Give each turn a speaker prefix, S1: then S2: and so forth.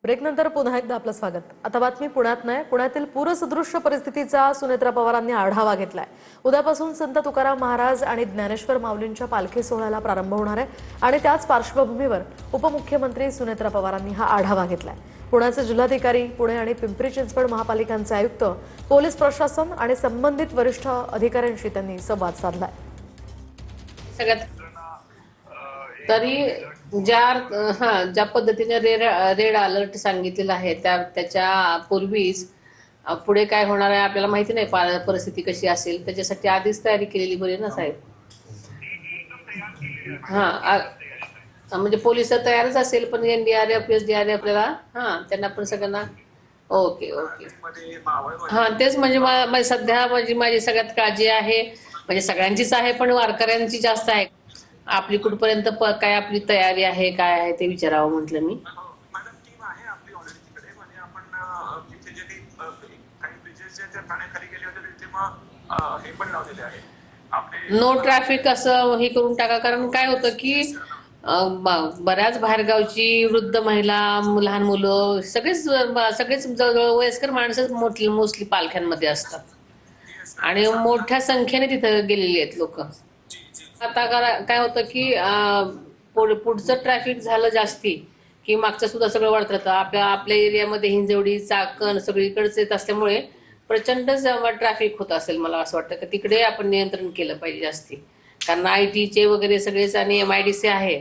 S1: ब्रेकनंतर पुन्हा एकदा आपलं स्वागत। आता बातमी पुण्यात नाही, पुण्यातील पूरसदृश्य परिस्थितीचा सुनेत्रा पवारांनी आढावा घेतलाय। उद्यापासून संत तुकाराम महाराज आणि ज्ञानेश्वर माऊलींच्या पालखी सोहळ्याला प्रारंभ होणार आहे आणि त्याच पार्श्वभूमीवर उपमुख्यमंत्री सुनेत्रा पवारांनी हा आढावा घेतलाय। पुण्याचे जिल्हाधिकारी, पुणे आणि पिंपरी चिंचवड महापालिकांचे आयुक्त, पोलीस प्रशासन आणि संबंधित वरिष्ठ अधिकाऱ्यांशी त्यांनी संवाद साधलाय।
S2: सगळ्यात तरी ज्या पद्धतीने रेड अलर्ट सांगितलेला आहे त्याच्या पूर्वीच पुढे काय होणार आहे आपल्याला माहिती नाही, परिस्थिती कशी असेल त्याच्यासाठी आधीच तयारी केलेली बरी ना साहेब। म्हणजे पोलिस तयारच असेल, पण NDRF SDRF त्यांना पण सगळ्यांना ओके तेच म्हणजे सध्या माझी सगळ्यात काळजी आहे, म्हणजे सगळ्यांचीच आहे पण वारकऱ्यांची जास्त आहे। आपली कुठपर्यंत काय आपली तयारी आहे काय आहे ते विचारावं म्हटलं मी।
S3: मॅडम टीम आहे आपली ऑलरेडी तिकडे, म्हणजे आपण तिथे जे काही ब्रिजेस जे ठाण्याखाली गेले होते तिथे मग हे पण लावलेले आहे आपले
S2: नो ट्रॅफिक असं हे करून टाका, कारण काय होतं की बऱ्याच बाहेरगावची वृद्ध महिला, लहान मुलं सगळेच वयस्कर माणसं मोस्टली पालख्यांमध्ये असतात आणि मोठ्या संख्येने तिथे गेलेली आहेत लोक। आता काय होतं की पुढचं ट्रॅफिक झालं जास्ती की मागचं सुद्धा सगळं वाढत राहतं। आपल्या एरियामध्ये हिंजवडी, चाकण सगळीकडेच येत असल्यामुळे प्रचंड ट्रॅफिक होत असेल। मला असं वाटतं की तिकडे आपण नियंत्रण केलं पाहिजे जास्ती, कारण IT चे वगैरे सगळेच आणि MIDC आहे